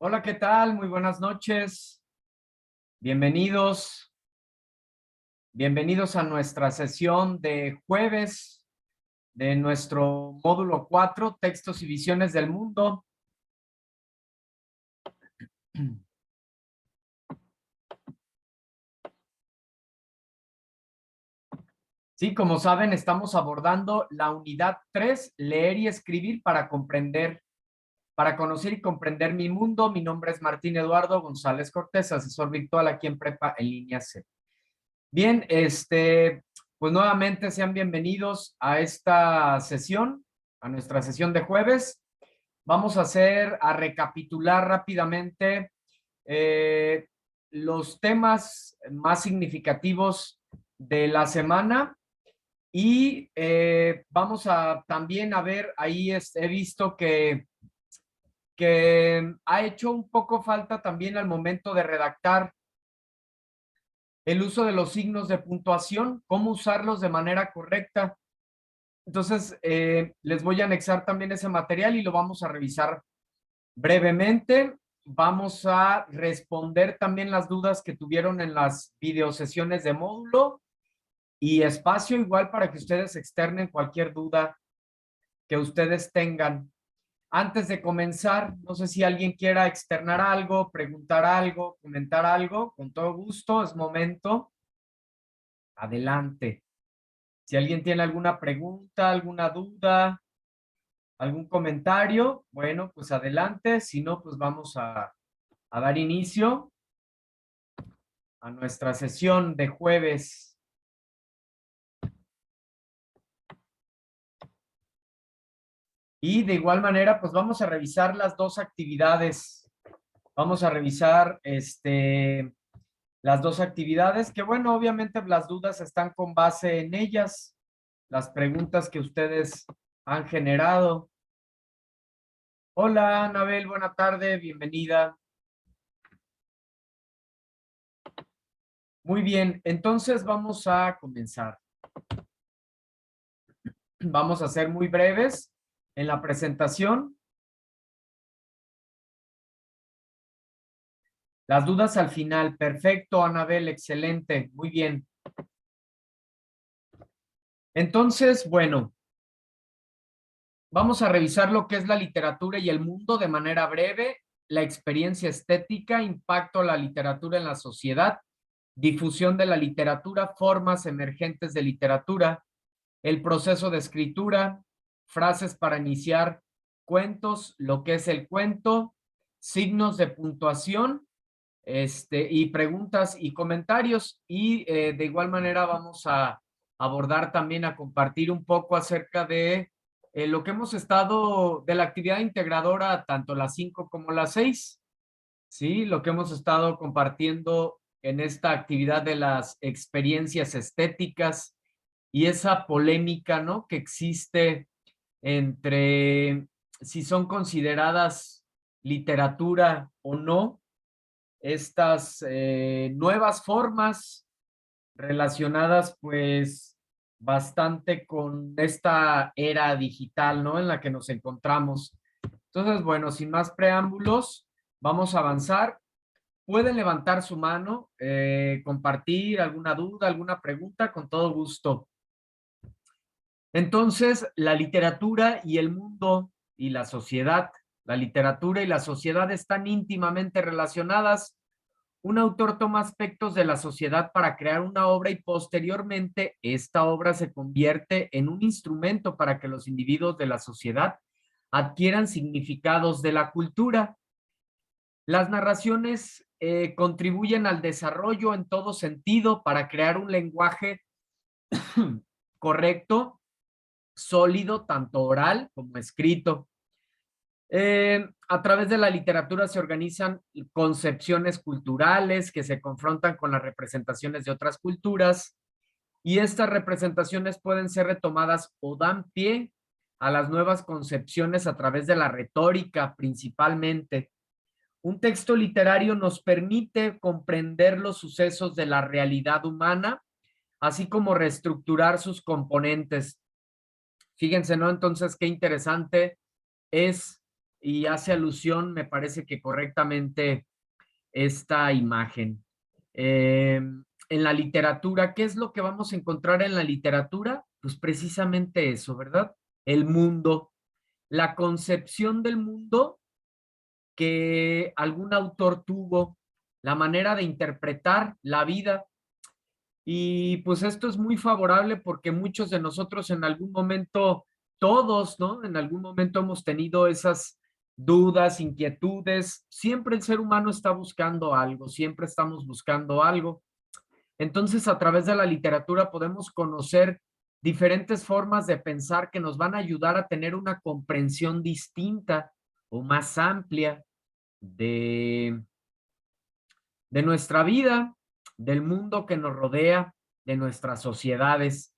Hola, ¿qué tal? Muy buenas noches. Bienvenidos. Bienvenidos a nuestra sesión de jueves de nuestro módulo 4, Textos y Visiones del Mundo. Sí, como saben, estamos abordando la unidad 3, leer y escribir para comprender, para conocer y comprender mi mundo. Mi nombre es Martín Eduardo González Cortés, asesor virtual aquí en Prepa en Línea C. Bien, pues nuevamente sean bienvenidos a esta sesión, a nuestra sesión de jueves. Vamos a recapitular rápidamente eh, los temas más significativos de la semana y vamos a también a ver, ahí he visto que ha hecho un poco falta también al momento de redactar el uso de los signos de puntuación, cómo usarlos de manera correcta. Entonces, les voy a anexar también ese material y lo vamos a revisar brevemente. Vamos a responder también las dudas que tuvieron en las videosesiones de módulo y espacio igual para que ustedes externen cualquier duda que ustedes tengan. Antes de comenzar, no sé si alguien quiera externar algo, preguntar algo, comentar algo, con todo gusto, es momento. Adelante. Si alguien tiene alguna pregunta, alguna duda, algún comentario, bueno, pues adelante. Si no, pues vamos a dar inicio a nuestra sesión de jueves. Y de igual manera, pues vamos a revisar las dos actividades. Vamos a revisar las dos actividades, que bueno, obviamente las dudas están con base en ellas, las preguntas que ustedes han generado. Hola, Anabel, buena tarde, bienvenida. Muy bien, entonces vamos a comenzar. Vamos a ser muy breves en la presentación. Las dudas al final. Perfecto, Anabel, excelente. Muy bien. Entonces, bueno, vamos a revisar lo que es la literatura y el mundo de manera breve, la experiencia estética, impacto de la literatura en la sociedad, difusión de la literatura, formas emergentes de literatura, el proceso de escritura, frases para iniciar cuentos, lo que es el cuento, signos de puntuación, y preguntas y comentarios. Y de igual manera vamos a abordar también, a compartir un poco acerca de lo que hemos estado, de la actividad integradora, tanto las 5 como las 6, ¿sí? Lo que hemos estado compartiendo en esta actividad de las experiencias estéticas y esa polémica, ¿no? Que existe entre si son consideradas literatura o no, estas nuevas formas relacionadas pues bastante con esta era digital, ¿no? En la que nos encontramos. Entonces, bueno, sin más preámbulos, vamos a avanzar. Pueden levantar su mano, compartir alguna duda, alguna pregunta, con todo gusto. Entonces, la literatura y el mundo y la sociedad, la literatura y la sociedad están íntimamente relacionadas. Un autor toma aspectos de la sociedad para crear una obra y posteriormente esta obra se convierte en un instrumento para que los individuos de la sociedad adquieran significados de la cultura. Las narraciones contribuyen al desarrollo en todo sentido para crear un lenguaje correcto, sólido, tanto oral como escrito. A través de la literatura se organizan concepciones culturales que se confrontan con las representaciones de otras culturas y estas representaciones pueden ser retomadas o dan pie a las nuevas concepciones a través de la retórica principalmente. Un texto literario nos permite comprender los sucesos de la realidad humana, así como reestructurar sus componentes. Fíjense, ¿no? Entonces, qué interesante es y hace alusión, me parece que correctamente, esta imagen. En la literatura, ¿qué es lo que vamos a encontrar en la literatura? Pues precisamente eso, ¿verdad? El mundo, la concepción del mundo que algún autor tuvo, la manera de interpretar la vida. Y pues esto es muy favorable porque muchos de nosotros en algún momento, todos, ¿no? En algún momento hemos tenido esas dudas, inquietudes. Siempre el ser humano está buscando algo, siempre estamos buscando algo. Entonces, a través de la literatura podemos conocer diferentes formas de pensar que nos van a ayudar a tener una comprensión distinta o más amplia de, de nuestra vida, del mundo que nos rodea, de nuestras sociedades.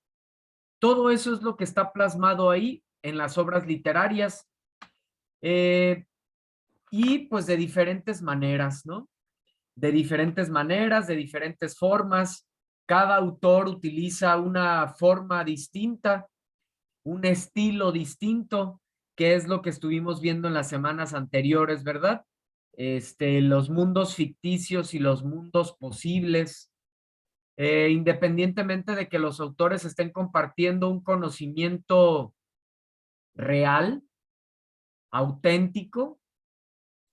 Todo eso es lo que está plasmado ahí en las obras literarias, eh, y pues de diferentes maneras, ¿no? De diferentes maneras, de diferentes formas. Cada autor utiliza una forma distinta, un estilo distinto, que es lo que estuvimos viendo en las semanas anteriores, ¿verdad? Los mundos ficticios y los mundos posibles, independientemente de que los autores estén compartiendo un conocimiento real, auténtico.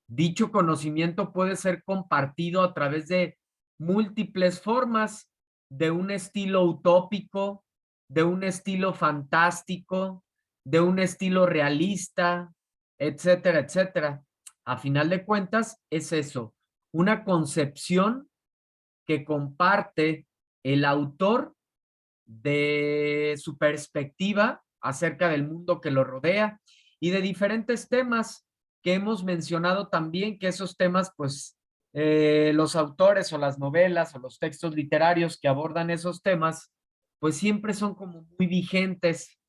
Dicho conocimiento puede ser compartido a través de múltiples formas, de un estilo utópico, de un estilo fantástico, de un estilo realista, etcétera, etcétera. A final de cuentas, es eso, una concepción que comparte el autor de su perspectiva acerca del mundo que lo rodea y de diferentes temas que hemos mencionado también, que esos temas, pues, los autores o las novelas o los textos literarios que abordan esos temas, pues siempre son como muy vigentes,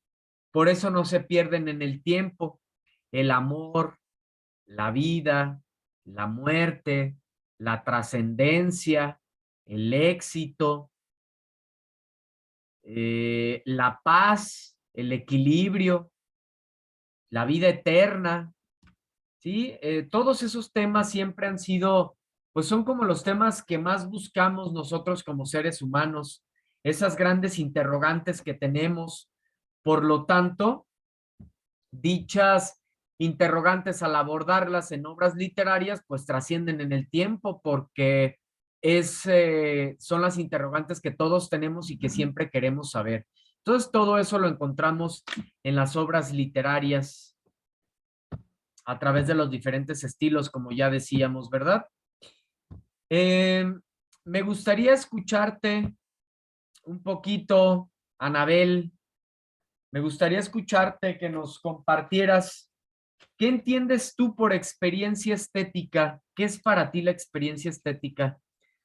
por eso no se pierden en el tiempo. El amor, la vida, la muerte, la trascendencia, el éxito, la paz, el equilibrio, la vida eterna, ¿sí? Todos esos temas siempre han sido, pues son como los temas que más buscamos nosotros como seres humanos, esas grandes interrogantes que tenemos. Por lo tanto, dichas interrogantes al abordarlas en obras literarias, pues trascienden en el tiempo porque son las interrogantes que todos tenemos y que siempre queremos saber. Entonces, todo eso lo encontramos en las obras literarias a través de los diferentes estilos, como ya decíamos, ¿verdad? Eh, Me gustaría escucharte un poquito, Anabel, me gustaría escucharte que nos compartieras. ¿Qué entiendes tú por experiencia estética? ¿Qué es para ti la experiencia estética?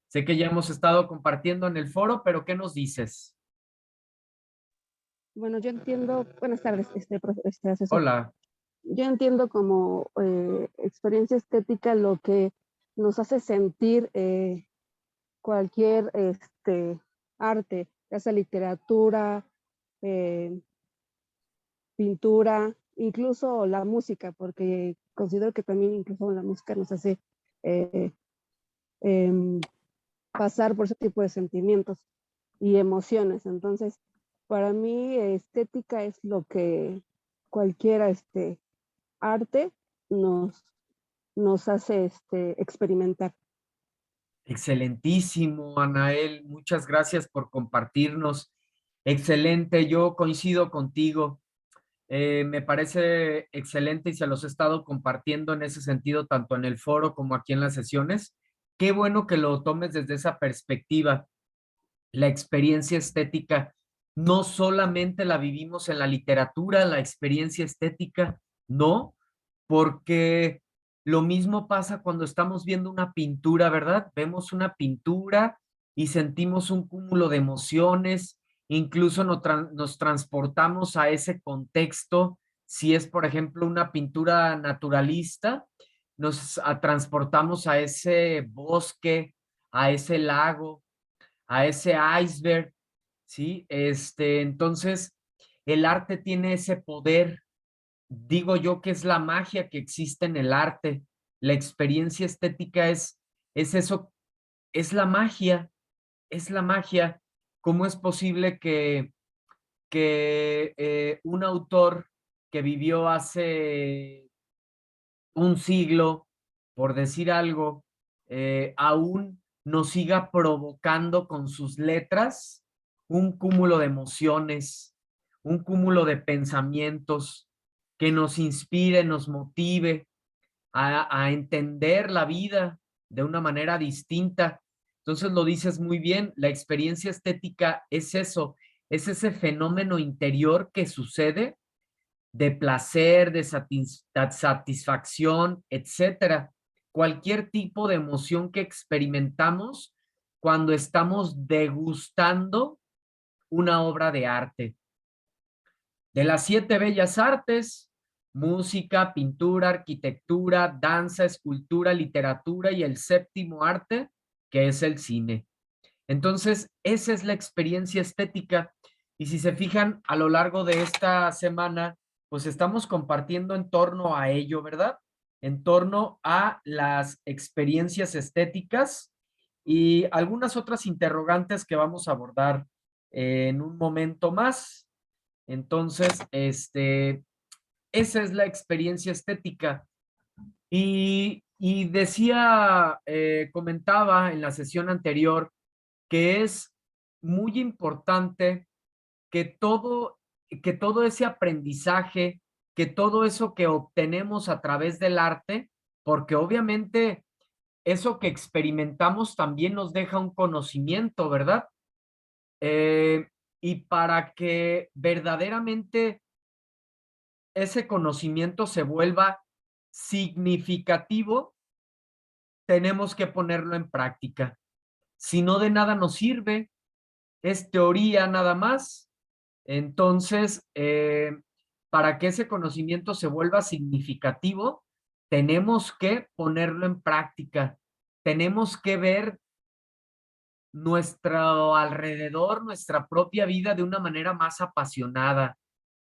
Sé que ya hemos estado compartiendo en el foro, pero ¿qué nos dices? Bueno, yo entiendo, buenas tardes, asesor. Hola, Yo entiendo como experiencia estética lo que nos hace sentir cualquier arte, ya sea literatura, eh, pintura, incluso la música, porque considero que también incluso la música nos hace eh, em, pasar por ese tipo de sentimientos y emociones. Entonces, para mí, estética es lo que cualquiera arte nos, nos hace experimentar. excelentísimo, Anael. Muchas gracias por compartirnos. Excelente, yo coincido contigo. Me parece excelente y se los he estado compartiendo en ese sentido, tanto en el foro como aquí en las sesiones. Qué bueno que lo tomes desde esa perspectiva. La experiencia estética no solamente la vivimos en la literatura, la experiencia estética, no, porque lo mismo pasa cuando estamos viendo una pintura, ¿verdad? Vemos una pintura y sentimos un cúmulo de emociones, incluso nos transportamos a ese contexto. Si es, por ejemplo, una pintura naturalista, nos transportamos a ese bosque, a ese lago, a ese iceberg, ¿sí? Entonces, el arte tiene ese poder digo yo que es la magia que existe en el arte. La experiencia estética es eso, es la magia, es la magia. ¿Cómo es posible que un autor que vivió hace un siglo, por decir algo, aún nos siga provocando con sus letras un cúmulo de emociones, un cúmulo de pensamientos que nos inspire, nos motive a entender la vida de una manera distinta? Entonces lo dices muy bien, la experiencia estética es eso, es ese fenómeno interior que sucede de placer, de satisfacción, etcétera. Cualquier tipo de emoción que experimentamos cuando estamos degustando una obra de arte. De las 7 bellas artes: música, pintura, arquitectura, danza, escultura, literatura y el séptimo arte, que es el cine. Entonces, esa es la experiencia estética. Y si se fijan, a lo largo de esta semana, pues estamos compartiendo en torno a ello, ¿verdad? En torno a las experiencias estéticas y algunas otras interrogantes que vamos a abordar en un momento más. Entonces, esa es la experiencia estética. Y decía, comentaba en la sesión anterior, que es muy importante que que todo ese aprendizaje, que todo eso que obtenemos a través del arte, porque obviamente eso que experimentamos también nos deja un conocimiento, ¿verdad? Eh, y para que verdaderamente ese conocimiento se vuelva significativo, tenemos que ponerlo en práctica. Si no, de nada nos sirve, es teoría nada más. Entonces, para que ese conocimiento se vuelva significativo, tenemos que ponerlo en práctica. Tenemos que ver nuestro alrededor, nuestra propia vida de una manera más apasionada,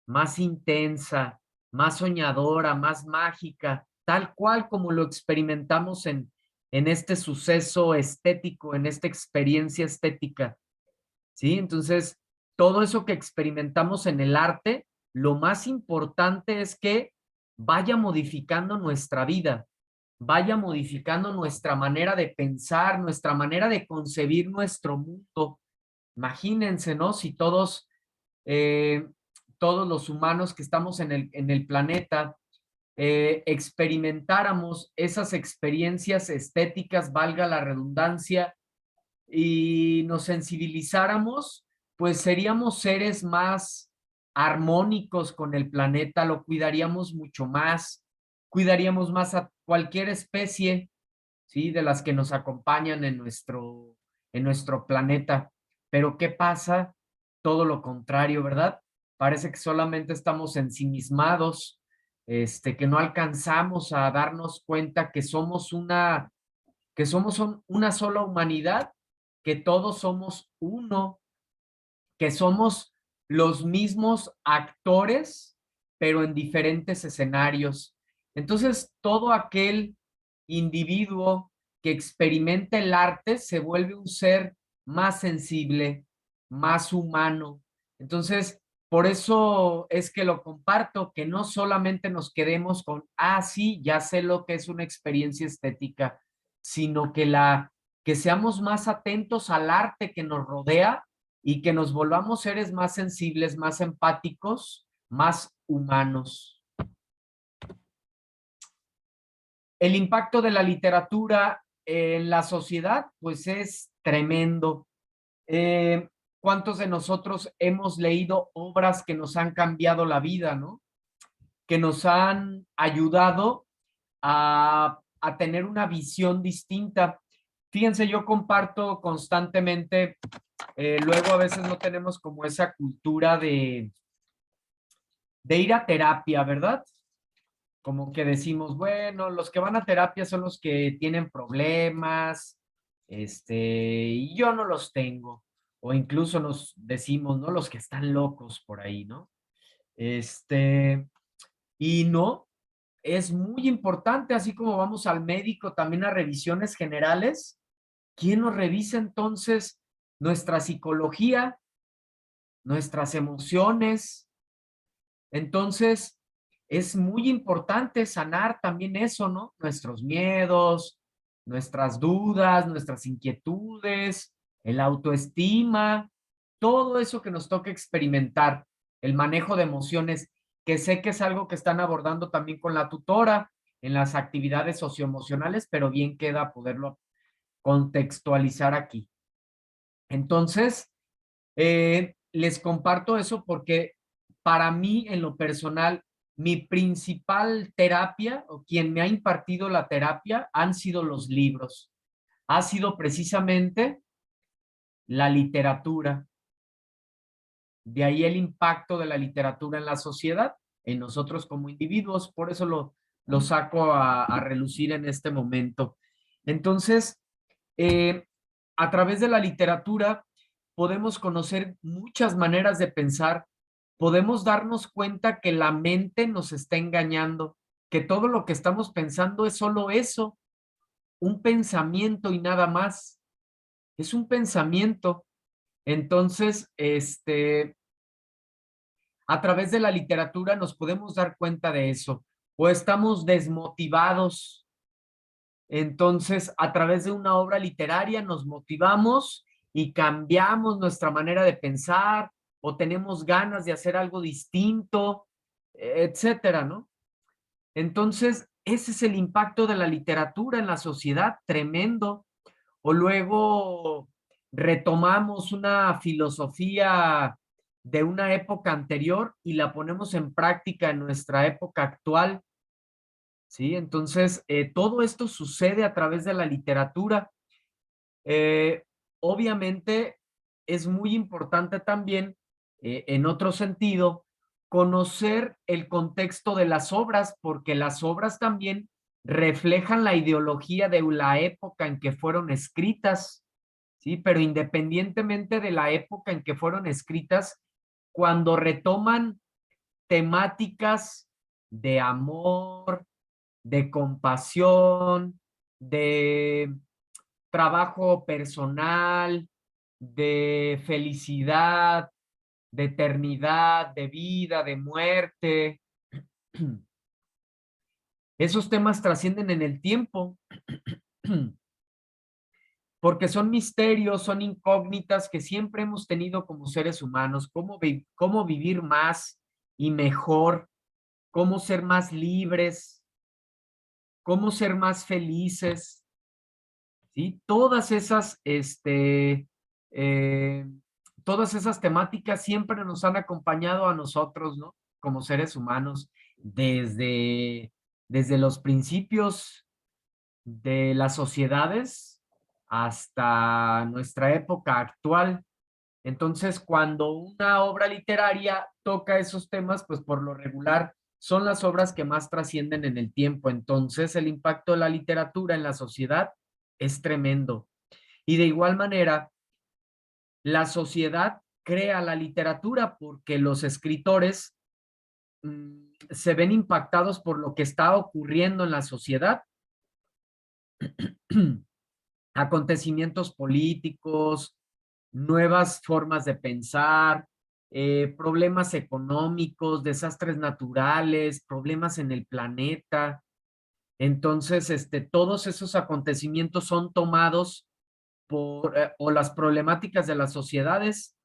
más intensa, más soñadora, más mágica, tal cual como lo experimentamos en este suceso estético, en esta experiencia estética. ¿Sí? Entonces, todo eso que experimentamos en el arte, lo más importante es que vaya modificando nuestra vida, vaya modificando nuestra manera de pensar, nuestra manera de concebir nuestro mundo. Imagínense, ¿no? Si eh, todos los humanos que estamos en el planeta, experimentáramos esas experiencias estéticas, valga la redundancia, y nos sensibilizáramos, pues seríamos seres más armónicos con el planeta, lo cuidaríamos mucho más, cuidaríamos más a cualquier especie, ¿sí? De las que nos acompañan en nuestro planeta. Pero ¿qué pasa? Todo lo contrario, ¿verdad? Parece que solamente estamos ensimismados, que no alcanzamos a darnos cuenta que somos una sola humanidad, que todos somos uno, que somos los mismos actores, pero en diferentes escenarios. Entonces, todo aquel individuo que experimenta el arte se vuelve un ser más sensible, más humano. Entonces, por eso es que lo comparto, que no solamente nos quedemos con, ah, sí, ya sé lo que es una experiencia estética, sino que seamos más atentos al arte que nos rodea y que nos volvamos seres más sensibles, más empáticos, más humanos. El impacto de la literatura en la sociedad, pues es tremendo. Eh, ¿Cuántos de nosotros hemos leído obras que nos han cambiado la vida, ¿no? Que nos han ayudado a tener una visión distinta. Fíjense, yo comparto constantemente, luego a veces no tenemos como esa cultura de ir a terapia, ¿verdad? Como que decimos, bueno, los que van a terapia son los que tienen problemas, y yo no los tengo. O incluso nos decimos, ¿no? Los que están locos por ahí, ¿no? Este, Y no, es muy importante, así como vamos al médico, también a revisiones generales. ¿Quién nos revisa entonces nuestra psicología, nuestras emociones? Entonces, es muy importante sanar también eso, ¿no? Nuestros miedos, nuestras dudas, nuestras inquietudes, el autoestima, todo eso que nos toca experimentar, el manejo de emociones, que sé que es algo que están abordando también con la tutora en las actividades socioemocionales, pero bien queda poderlo contextualizar aquí. Entonces, les comparto eso porque para mí, en lo personal, mi principal terapia o quien me ha impartido la terapia han sido los libros. Ha sido precisamente la literatura. De ahí el impacto de la literatura en la sociedad, en nosotros como individuos. Por eso lo saco a relucir en este momento. Entonces, eh, a través de la literatura podemos conocer muchas maneras de pensar, podemos darnos cuenta que la mente nos está engañando, que todo lo que estamos pensando es solo eso, un pensamiento y nada más. Es un pensamiento. Entonces, a través de la literatura nos podemos dar cuenta de eso. O estamos desmotivados. Entonces, a través de una obra literaria nos motivamos y cambiamos nuestra manera de pensar o tenemos ganas de hacer algo distinto, etcétera, ¿no? Entonces, ese es el impacto de la literatura en la sociedad, tremendo. O luego retomamos una filosofía de una época anterior y la ponemos en práctica en nuestra época actual. ¿Sí? Entonces, todo esto sucede a través de la literatura. Eh, Obviamente, es muy importante también, en otro sentido, conocer el contexto de las obras, porque las obras también reflejan la ideología de la época en que fueron escritas, ¿sí? Pero independientemente de la época en que fueron escritas, cuando retoman temáticas de amor, de compasión, de trabajo personal, de felicidad, de eternidad, de vida, de muerte. Esos temas trascienden en el tiempo porque son misterios, son incógnitas que siempre hemos tenido como seres humanos, cómo vivir más y mejor, cómo ser más libres, cómo ser más felices. ¿Sí? Eh, todas esas temáticas siempre nos han acompañado a nosotros, ¿no? Como seres humanos, desde los principios de las sociedades hasta nuestra época actual. Entonces, cuando una obra literaria toca esos temas, pues por lo regular son las obras que más trascienden en el tiempo. Entonces, el impacto de la literatura en la sociedad es tremendo. Y de igual manera, la sociedad crea la literatura porque los escritores se ven impactados por lo que está ocurriendo en la sociedad. Acontecimientos políticos, nuevas formas de pensar, problemas económicos, desastres naturales, problemas en el planeta. Entonces, todos esos acontecimientos son tomados o las problemáticas de las sociedades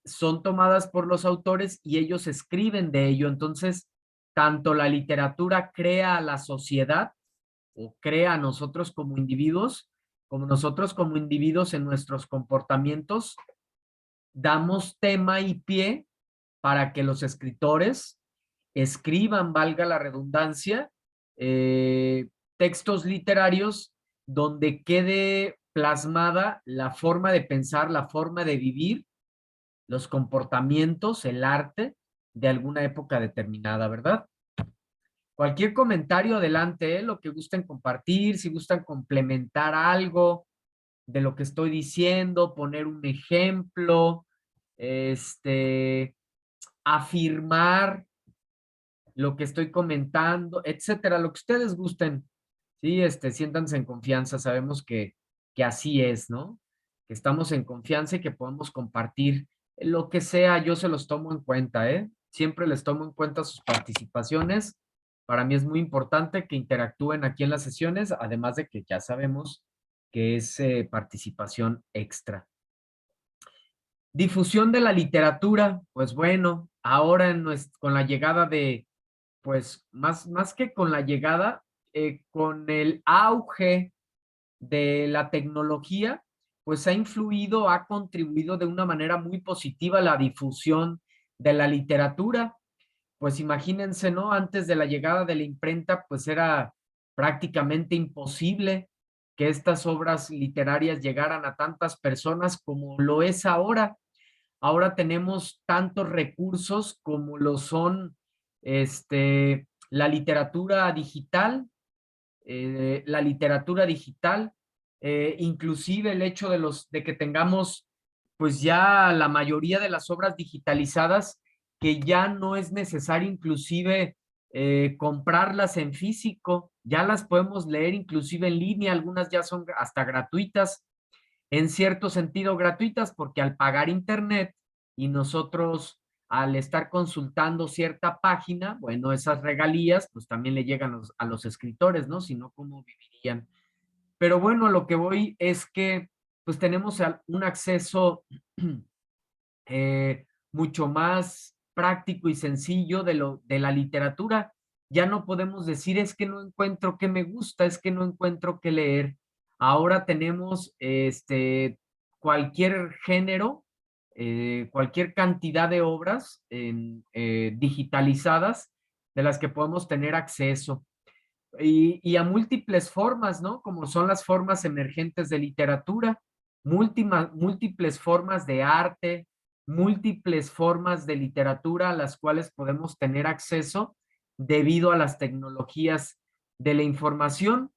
son tomadas por los autores y ellos escriben de ello. Entonces, tanto la literatura crea a la sociedad o crea a nosotros como individuos, como nosotros como individuos en nuestros comportamientos, damos tema y pie para que los escritores escriban, valga la redundancia, textos literarios donde quede plasmada la forma de pensar, la forma de vivir, los comportamientos, el arte de alguna época determinada, ¿verdad? Cualquier comentario adelante, lo que gusten compartir, si gustan complementar algo de lo que estoy diciendo, poner un ejemplo, afirmar, lo que estoy comentando, etcétera, lo que ustedes gusten. Sí, siéntanse en confianza, sabemos que así es, ¿no? Que estamos en confianza y que podemos compartir lo que sea, yo se los tomo en cuenta, ¿eh? Siempre les tomo en cuenta sus participaciones. Para mí es muy importante que interactúen aquí en las sesiones, además de que ya sabemos que es participación extra. Difusión de la literatura, pues bueno, ahora con la llegada de, pues más que con la llegada, con el auge de la tecnología, pues ha influido, ha contribuido de una manera muy positiva a la difusión de la literatura. Pues imagínense, ¿no? Antes de la llegada de la imprenta, pues era prácticamente imposible que estas obras literarias llegaran a tantas personas como lo es ahora. Ahora tenemos tantos recursos como lo son la literatura digital, inclusive el hecho de que tengamos pues ya la mayoría de las obras digitalizadas, que ya no es necesario inclusive comprarlas en físico, ya las podemos leer inclusive en línea, algunas ya son hasta gratuitas, en cierto sentido gratuitas, porque al pagar internet y nosotros al estar consultando cierta página, bueno, esas regalías pues también le llegan a los escritores, ¿no? Si no, ¿cómo vivirían? Pero bueno, a lo que voy es que pues tenemos un acceso mucho más práctico y sencillo de la literatura. Ya no podemos decir es que no encuentro qué me gusta, es que no encuentro qué leer. Ahora tenemos cualquier género, cualquier cantidad de obras digitalizadas de las que podemos tener acceso. Y a múltiples formas, ¿no? Como son las formas emergentes de literatura, múltiples formas de arte, múltiples formas de literatura a las cuales podemos tener acceso debido a las tecnologías de la información.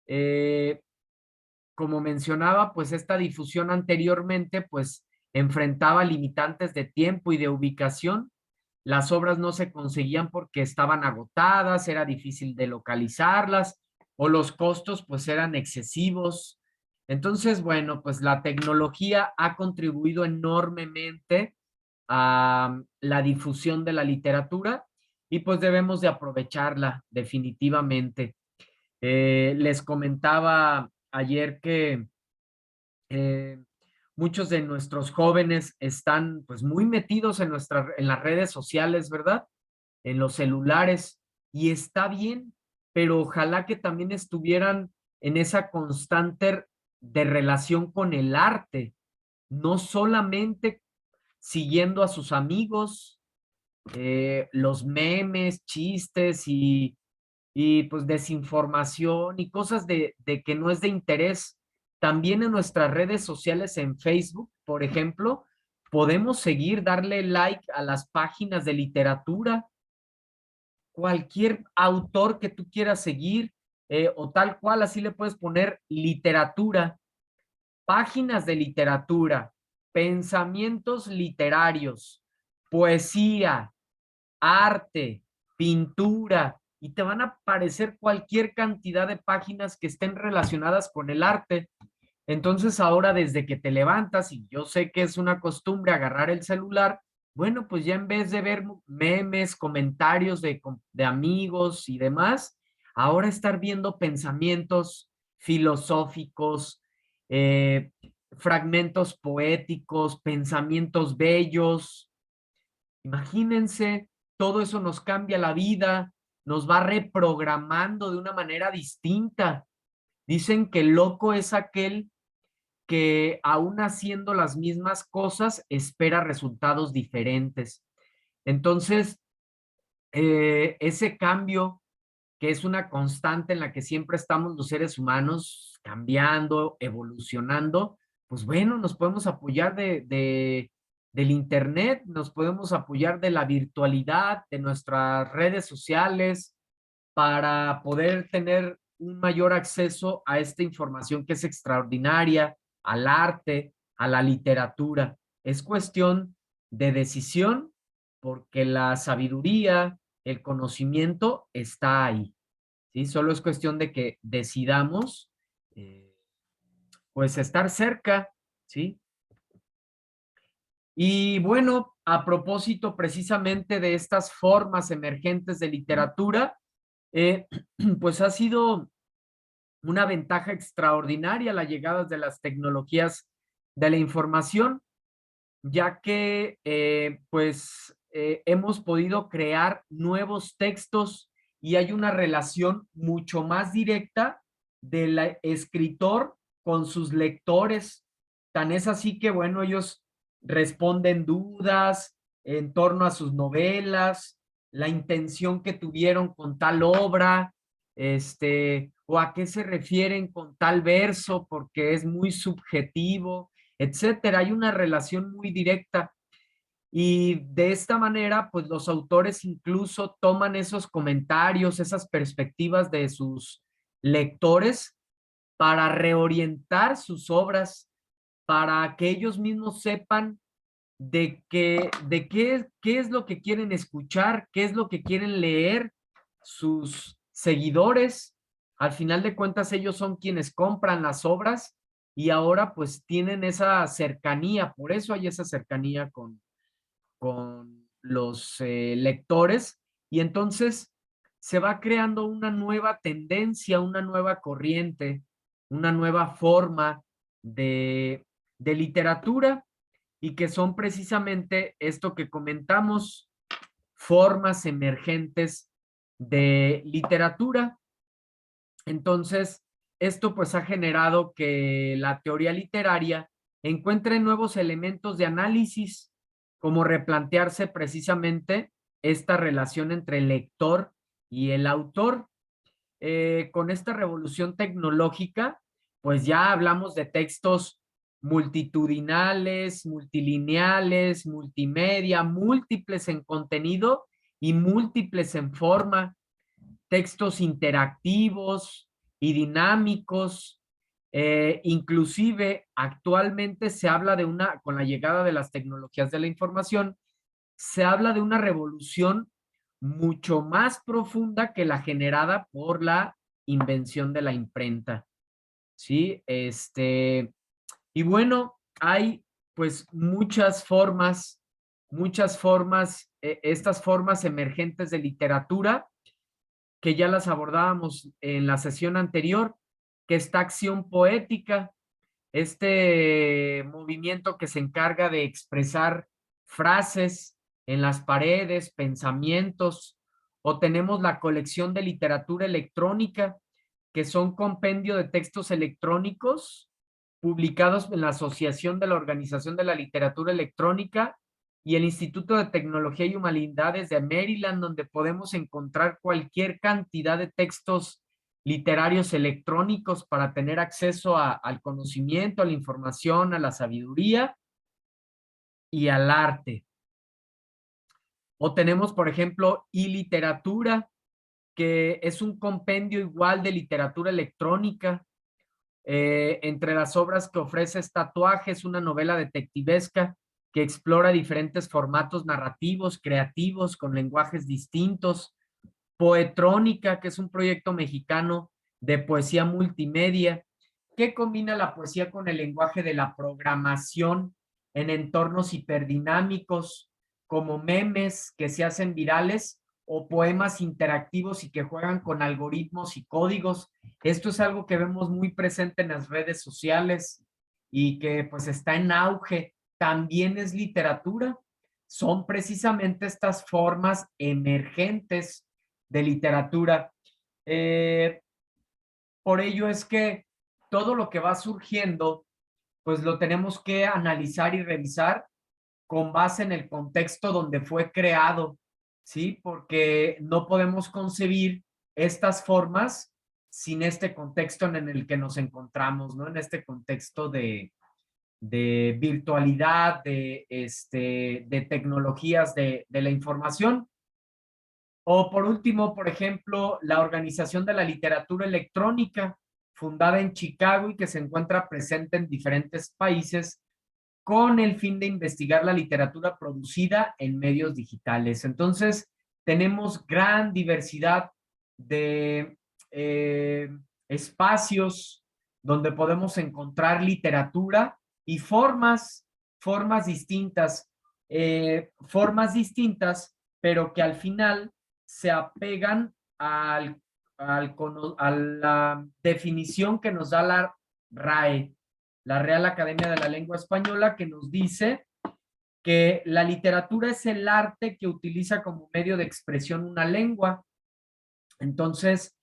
Eh, Como mencionaba, pues esta difusión anteriormente, pues enfrentaba limitantes de tiempo y de ubicación. Las obras no se conseguían porque estaban agotadas, era difícil de localizarlas o los costos pues eran excesivos. Entonces, bueno, pues la tecnología ha contribuido enormemente a la difusión de la literatura y pues debemos de aprovecharla definitivamente. Les comentaba ayer que eh, muchos de nuestros jóvenes están pues muy metidos en las redes sociales, ¿verdad? En los celulares y está bien, pero ojalá que también estuvieran en esa constante de relación con el arte, no solamente siguiendo a sus amigos, los memes, chistes y pues desinformación y cosas de que no es de interés. También en nuestras redes sociales, en Facebook, por ejemplo, podemos seguir, darle like a las páginas de literatura, cualquier autor que tú quieras seguir, o tal cual, así le puedes poner literatura, páginas de literatura, pensamientos literarios, poesía, arte, pintura, y te van a aparecer cualquier cantidad de páginas que estén relacionadas con el arte. Entonces ahora desde que te levantas, y yo sé que es una costumbre agarrar el celular, bueno, pues ya en vez de ver memes, comentarios de amigos y demás, ahora estar viendo pensamientos filosóficos, eh, fragmentos poéticos, pensamientos bellos. Imagínense, todo eso nos cambia la vida, nos va reprogramando de una manera distinta. Dicen que el loco es aquel que aún haciendo las mismas cosas espera resultados diferentes. Entonces, ese cambio, que es una constante en la que siempre estamos los seres humanos cambiando, evolucionando, pues bueno, nos podemos apoyar del internet, nos podemos apoyar de la virtualidad, de nuestras redes sociales, para poder tener un mayor acceso a esta información que es extraordinaria, al arte, a la literatura. Es cuestión de decisión, porque la sabiduría, el conocimiento está ahí, ¿sí? Solo es cuestión de que decidamos, pues, estar cerca, ¿sí? Y bueno, a propósito precisamente de estas formas emergentes de literatura, pues ha sido una ventaja extraordinaria la llegada de las tecnologías de la información, ya que hemos podido crear nuevos textos y hay una relación mucho más directa del escritor con sus lectores. Tan es así que, bueno, ellos responden dudas en torno a sus novelas, la intención que tuvieron con tal obra, o a qué se refieren con tal verso, porque es muy subjetivo, etcétera. Hay una relación muy directa y de esta manera, pues los autores incluso toman esos comentarios, esas perspectivas de sus lectores para reorientar sus obras, para que ellos mismos sepan qué es lo que quieren escuchar, qué es lo que quieren leer sus seguidores. Al final de cuentas, ellos son quienes compran las obras y ahora pues tienen esa cercanía, por eso hay esa cercanía con los lectores y entonces se va creando una nueva tendencia, una nueva corriente, una nueva forma de literatura y que son precisamente esto que comentamos, formas emergentes de literatura. Entonces, esto pues ha generado que la teoría literaria encuentre nuevos elementos de análisis, como replantearse precisamente esta relación entre el lector y el autor. Con esta revolución tecnológica, pues ya hablamos de textos multitudinales, multilineales, multimedia, múltiples en contenido y múltiples en forma, textos interactivos y dinámicos. Inclusive actualmente se habla de con la llegada de las tecnologías de la información, se habla de una revolución mucho más profunda que la generada por la invención de la imprenta, ¿sí? Y bueno, hay pues muchas formas, estas formas emergentes de literatura que ya las abordábamos en la sesión anterior, que esta acción poética, este movimiento que se encarga de expresar frases en las paredes, pensamientos, o tenemos la colección de literatura electrónica, que son compendio de textos electrónicos publicados en la Asociación de la Organización de la Literatura Electrónica y el Instituto de Tecnología y Humanidades de Maryland, donde podemos encontrar cualquier cantidad de textos literarios electrónicos para tener acceso al conocimiento, a la información, a la sabiduría y al arte. O tenemos, por ejemplo, iliteratura, que es un compendio igual de literatura electrónica. Entre las obras que ofrece es Tatuajes, una novela detectivesca que explora diferentes formatos narrativos, creativos, con lenguajes distintos. Poetrónica, que es un proyecto mexicano de poesía multimedia, que combina la poesía con el lenguaje de la programación en entornos hiperdinámicos, como memes que se hacen virales o poemas interactivos y que juegan con algoritmos y códigos. Esto es algo que vemos muy presente en las redes sociales y que pues está en auge. También es literatura. Son precisamente estas formas emergentes de literatura. Eh, por ello es que todo lo que va surgiendo, pues lo tenemos que analizar y revisar con base en el contexto donde fue creado, ¿sí? Porque no podemos concebir estas formas sin este contexto en el que nos encontramos, ¿no? En este contexto de virtualidad, de tecnologías de la información. O por último, por ejemplo, la Organización de la Literatura Electrónica, fundada en Chicago y que se encuentra presente en diferentes países con el fin de investigar la literatura producida en medios digitales. Entonces, tenemos gran diversidad de espacios donde podemos encontrar literatura y formas distintas, pero que al final se apegan a la definición que nos da la RAE, la Real Academia de la Lengua Española, que nos dice que la literatura es el arte que utiliza como medio de expresión una lengua. Entonces,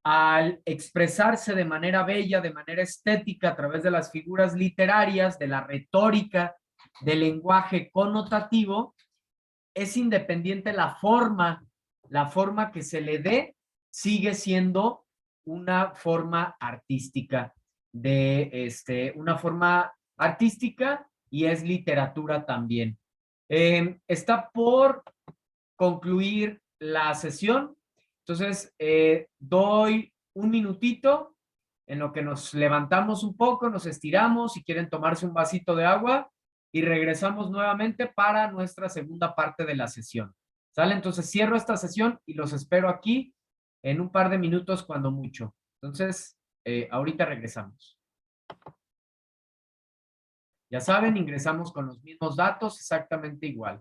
al expresarse de manera bella, de manera estética, a través de las figuras literarias, de la retórica, del lenguaje connotativo, es independiente la forma que se le dé, sigue siendo una forma artística, y es literatura también. Está por concluir la sesión, entonces doy un minutito en lo que nos levantamos un poco, nos estiramos, si quieren tomarse un vasito de agua, y regresamos nuevamente para nuestra segunda parte de la sesión. ¿Sale? Entonces cierro esta sesión y los espero aquí en un par de minutos cuando mucho. Entonces, ahorita regresamos. Ya saben, ingresamos con los mismos datos, exactamente igual.